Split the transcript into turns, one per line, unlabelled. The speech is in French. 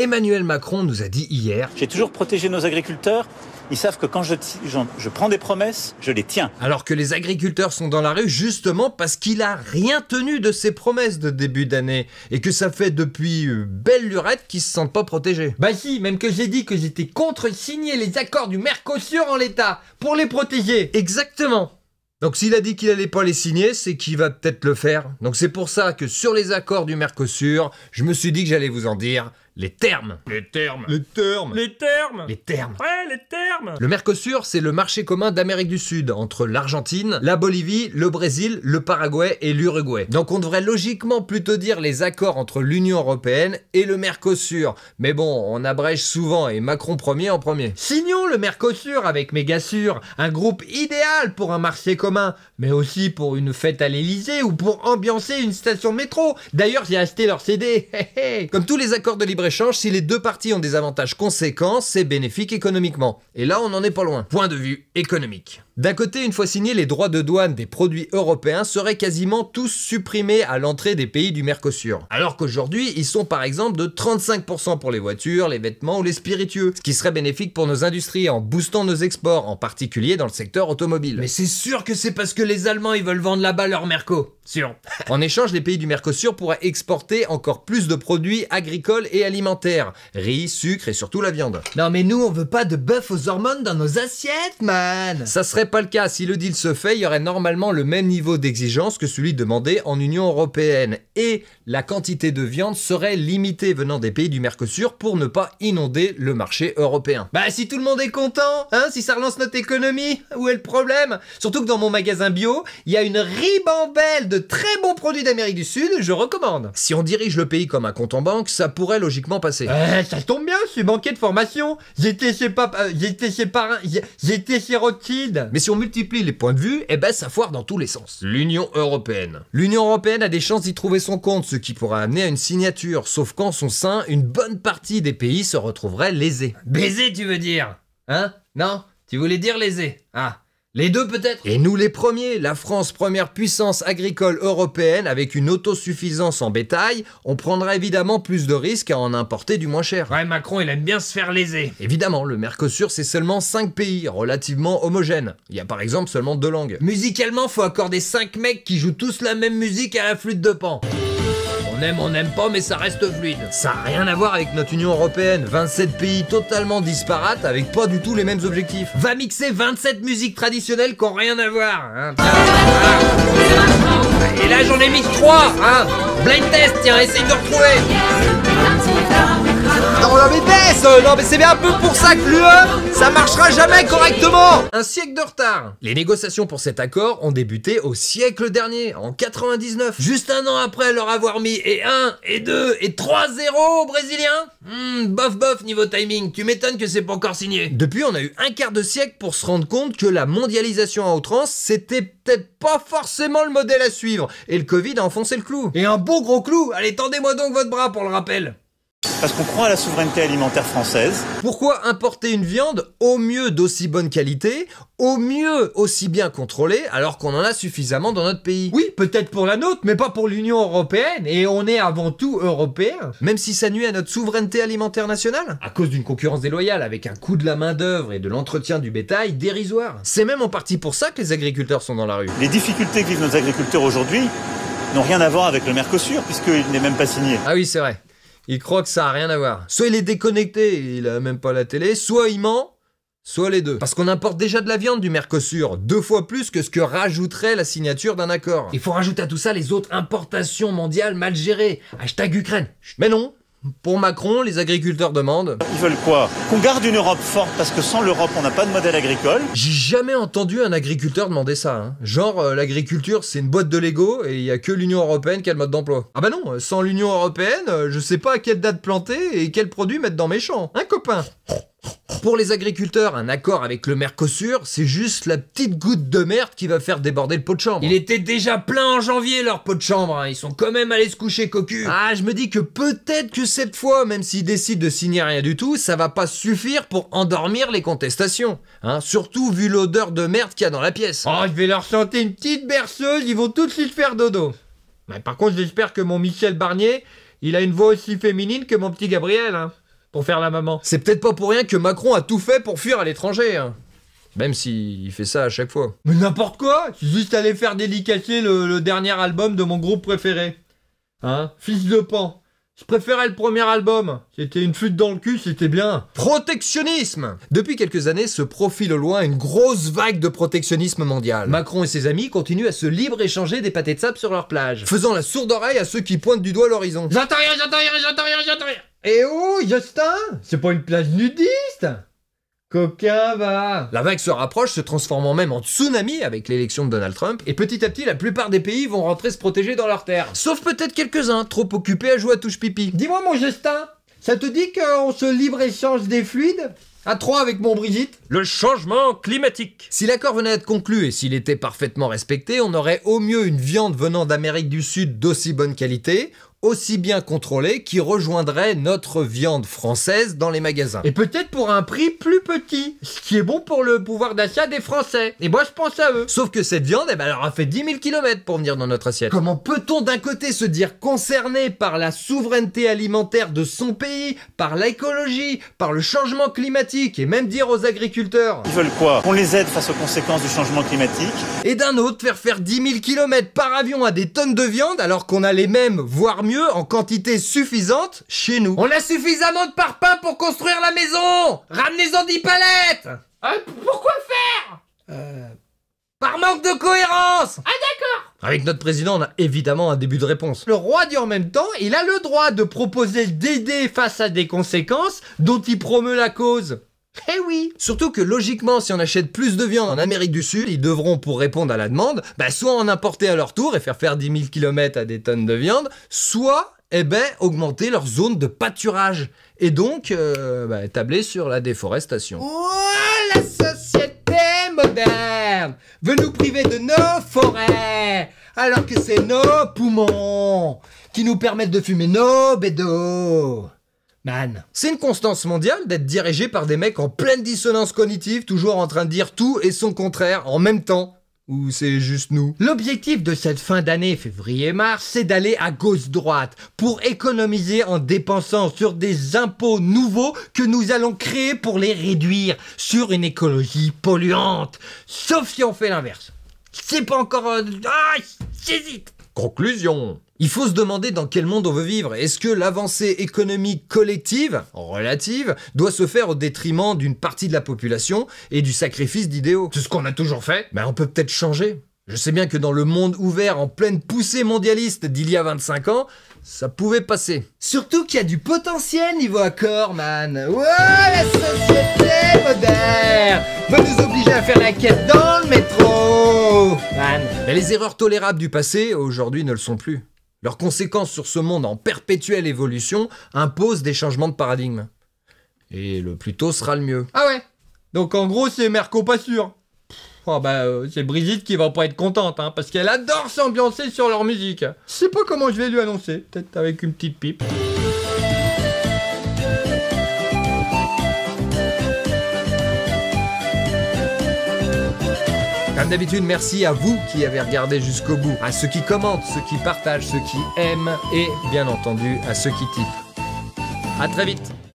Emmanuel Macron nous a dit hier:
j'ai toujours protégé nos agriculteurs. Ils savent que quand je prends des promesses, je les tiens.
Alors que les agriculteurs sont dans la rue justement parce qu'il a rien tenu de ses promesses de début d'année et que ça fait depuis belle lurette qu'ils se sentent pas protégés.
Bah si, même que j'ai dit que j'étais contre signer les accords du Mercosur en l'état pour les protéger.
Exactement. Donc s'il a dit qu'il allait pas les signer, c'est qu'il va peut-être le faire. Donc c'est pour ça que sur les accords du Mercosur, je me suis dit que j'allais vous en dire les termes.
Les termes.
Les termes.
Les termes.
Les termes.
Ouais, les termes.
Le Mercosur, c'est le marché commun d'Amérique du Sud, entre l'Argentine, la Bolivie, le Brésil, le Paraguay et l'Uruguay. Donc on devrait logiquement plutôt dire les accords entre l'Union Européenne et le Mercosur. Mais bon, on abrège souvent et Macron premier en premier.
Signons le Mercosur avec Mégasur, un groupe idéal pour un marché commun, mais aussi pour une fête à l'Elysée ou pour ambiancer une station de métro. D'ailleurs, j'ai acheté leur CD.
Comme tous les accords de libre-échange, si les deux parties ont des avantages conséquents, c'est bénéfique économiquement. Et là, on n'en est pas loin. Point de vue économique. D'un côté, une fois signés, les droits de douane des produits européens seraient quasiment tous supprimés à l'entrée des pays du Mercosur. Alors qu'aujourd'hui, ils sont par exemple de 35% pour les voitures, les vêtements ou les spiritueux, ce qui serait bénéfique pour nos industries en boostant nos exports, en particulier dans le secteur automobile.
Mais c'est sûr que c'est parce que les Allemands ils veulent vendre là-bas leur Merco. Sûr.
En échange, les pays du Mercosur pourraient exporter encore plus de produits agricoles et alimentaires. Riz, sucre et surtout la viande.
Non mais nous on veut pas de bœuf aux hormones dans nos assiettes, man.
Ça serait pas le cas. Si le deal se fait, il y aurait normalement le même niveau d'exigence que celui demandé en Union Européenne. Et la quantité de viande serait limitée venant des pays du Mercosur pour ne pas inonder le marché européen.
Bah si tout le monde est content, hein, si ça relance notre économie, où est le problème? Surtout que dans mon magasin bio, il y a une ribambelle de très bons produits d'Amérique du Sud, je recommande.
Si on dirige le pays comme un compte en banque, ça pourrait logiquement passer.
Ça tombe bien, je suis banquier de formation. J'étais chez Rothschild.
Mais si on multiplie les points de vue, eh ben ça foire dans tous les sens. L'Union Européenne. L'Union Européenne a des chances d'y trouver son compte, ce qui pourrait amener à une signature, sauf qu'en son sein, une bonne partie des pays se retrouveraient lésés.
Baiser, tu veux dire? Hein? Non? Tu voulais dire lésés? Ah. Les deux peut-être?
Et nous les premiers, la France, première puissance agricole européenne avec une autosuffisance en bétail, on prendra évidemment plus de risques à en importer du moins cher.
Ouais, Macron il aime bien se faire léser.
Évidemment, le Mercosur c'est seulement 5 pays, relativement homogènes. Il y a par exemple seulement 2 langues.
Musicalement, faut accorder 5 mecs qui jouent tous la même musique à la flûte de Pan. On n'aime pas, mais ça reste fluide.
Ça n'a rien à voir avec notre Union Européenne. 27 pays totalement disparates avec pas du tout les mêmes objectifs.
Va mixer 27 musiques traditionnelles qui n'ont rien à voir. Hein. Et là, j'en ai mis 3. Hein. Blind test, tiens, essaye de retrouver. Non mais c'est bien un peu pour ça que l'UE, ça marchera jamais correctement.
Un siècle de retard. Les négociations pour cet accord ont débuté au siècle dernier, en 99.
Juste un an après leur avoir mis et 1, et 2, et 3-0 aux Brésiliens. Bof niveau timing, tu m'étonnes que c'est pas encore signé.
Depuis, on a eu un quart de siècle pour se rendre compte que la mondialisation à outrance, c'était peut-être pas forcément le modèle à suivre. Et le Covid a enfoncé le clou.
Et un beau gros clou. Allez, tendez-moi donc votre bras pour le rappel.
Parce qu'on croit à la souveraineté alimentaire française.
Pourquoi importer une viande au mieux d'aussi bonne qualité, au mieux aussi bien contrôlée, alors qu'on en a suffisamment dans notre pays?
Oui, peut-être pour la nôtre, mais pas pour l'Union Européenne, et on est avant tout européens.
Même si ça nuit à notre souveraineté alimentaire nationale?
À cause d'une concurrence déloyale, avec un coût de la main-d'œuvre et de l'entretien du bétail dérisoire.
C'est même en partie pour ça que les agriculteurs sont dans la rue.
Les difficultés que vivent nos agriculteurs aujourd'hui n'ont rien à voir avec le Mercosur, puisqu'il n'est même pas signé.
Ah oui, c'est vrai. Il croit que ça a rien à voir. Soit il est déconnecté, il a même pas la télé, soit il ment, soit les deux. Parce qu'on importe déjà de la viande du Mercosur, 2 fois plus que ce que rajouterait la signature d'un accord.
Il faut rajouter à tout ça les autres importations mondiales mal gérées. Hashtag Ukraine.
Mais non. Pour Macron, les agriculteurs demandent...
Ils veulent quoi? Qu'on garde une Europe forte, parce que sans l'Europe, on n'a pas de modèle agricole.
J'ai jamais entendu un agriculteur demander ça. Hein. Genre, l'agriculture, c'est une boîte de Lego et il y a que l'Union Européenne qui a le mode d'emploi. Ah bah non, sans l'Union Européenne, je sais pas à quelle date planter et quel produit mettre dans mes champs. Hein, copain? Pour les agriculteurs, un accord avec le Mercosur, c'est juste la petite goutte de merde qui va faire déborder le pot de chambre.
Il était déjà plein en janvier leur pot de chambre, hein. Ils sont quand même allés se coucher cocu.
Ah, je me dis que peut-être que cette fois, même s'ils décident de signer rien du tout, ça va pas suffire pour endormir les contestations. Hein, surtout vu l'odeur de merde qu'il y a dans la pièce.
Oh, je vais leur chanter une petite berceuse, ils vont tout de suite faire dodo. Mais par contre, j'espère que mon Michel Barnier, il a une voix aussi féminine que mon petit Gabriel, hein. pour faire la maman.
C'est peut-être pas pour rien que Macron a tout fait pour fuir à l'étranger. Hein. Même s'il fait ça à chaque fois.
Mais n'importe quoi. Je suis juste allé faire dédicacer le dernier album de mon groupe préféré. Hein, Fils de Pan. Je préférais le premier album. C'était une flûte dans le cul, c'était bien.
Protectionnisme! Depuis quelques années se profile au loin une grosse vague de protectionnisme mondial. Macron et ses amis continuent à se libre-échanger des pâtés de sable sur leur plage, faisant la sourde oreille à ceux qui pointent du doigt l'horizon.
J'entends rien, j'entends rien, j'entends rien, j'entends rien. Eh oh, Justin, c'est pas une plage nudiste? Coquin, va.
La vague se rapproche, se transformant même en tsunami avec l'élection de Donald Trump, et petit à petit, la plupart des pays vont rentrer se protéger dans leurs terres. Sauf peut-être quelques-uns, trop occupés à jouer à touche pipi.
Dis-moi, mon Justin, ça te dit qu'on se libre-échange des fluides? À 3 avec mon Brigitte?
Le changement climatique. Si l'accord venait à être conclu et s'il était parfaitement respecté, on aurait au mieux une viande venant d'Amérique du Sud d'aussi bonne qualité, aussi bien contrôlée, qui rejoindrait notre viande française dans les magasins.
Et peut-être pour un prix plus petit, ce qui est bon pour le pouvoir d'achat des Français. Et moi je pense à eux.
Sauf que cette viande, elle leur a fait 10 000 km pour venir dans notre assiette. Comment peut-on d'un côté se dire concerné par la souveraineté alimentaire de son pays, par l'écologie, par le changement climatique, et même dire aux agriculteurs
Ils veulent quoi? Qu'on les aide face aux conséquences du changement climatique.
Et d'un autre faire 10 000 km par avion à des tonnes de viande alors qu'on a les mêmes, voire mieux, en quantité suffisante chez nous.
On a suffisamment de parpaings pour construire la maison. Ramenez-en 10 palettes. Pourquoi faire
Par manque de cohérence.
Ah d'accord.
Avec notre président, on a évidemment un début de réponse.
Le roi dit en même temps, il a le droit de proposer d'aider face à des conséquences dont il promeut la cause. Eh oui.
Surtout que logiquement, si on achète plus de viande en Amérique du Sud, ils devront, pour répondre à la demande, soit en importer à leur tour et faire 10 000 km à des tonnes de viande, soit, augmenter leur zone de pâturage. Et donc, tabler sur la déforestation.
Oh, la société moderne veut nous priver de nos forêts, alors que c'est nos poumons qui nous permettent de fumer nos bédos. Man.
C'est une constance mondiale d'être dirigé par des mecs en pleine dissonance cognitive, toujours en train de dire tout et son contraire en même temps. Ou c'est juste nous?
L'objectif de cette fin d'année, février-mars, c'est d'aller à gauche-droite pour économiser en dépensant sur des impôts nouveaux que nous allons créer pour les réduire sur une écologie polluante. Sauf si on fait l'inverse. C'est pas encore... j'hésite.
Conclusion. Il faut se demander dans quel monde on veut vivre. Est-ce que l'avancée économique collective, relative, doit se faire au détriment d'une partie de la population et du sacrifice d'idéaux?
C'est ce qu'on a toujours fait.
On peut peut-être changer. Je sais bien que dans le monde ouvert en pleine poussée mondialiste d'il y a 25 ans, ça pouvait passer.
Surtout qu'il y a du potentiel niveau accord, man. Ouais, la société moderne veut nous obliger à faire la quête dans le métro, man.
Mais les erreurs tolérables du passé, aujourd'hui, ne le sont plus. Leurs conséquences sur ce monde en perpétuelle évolution imposent des changements de paradigme. Et le plus tôt sera le mieux.
Ah ouais. Donc en gros, c'est Merco pas sûr. C'est Brigitte qui va pas être contente, hein, parce qu'elle adore s'ambiancer sur leur musique. Je sais pas comment je vais lui annoncer, peut-être avec une petite pipe.
Comme d'habitude, merci à vous qui avez regardé jusqu'au bout, à ceux qui commentent, ceux qui partagent, ceux qui aiment et bien entendu à ceux qui typent. À très vite.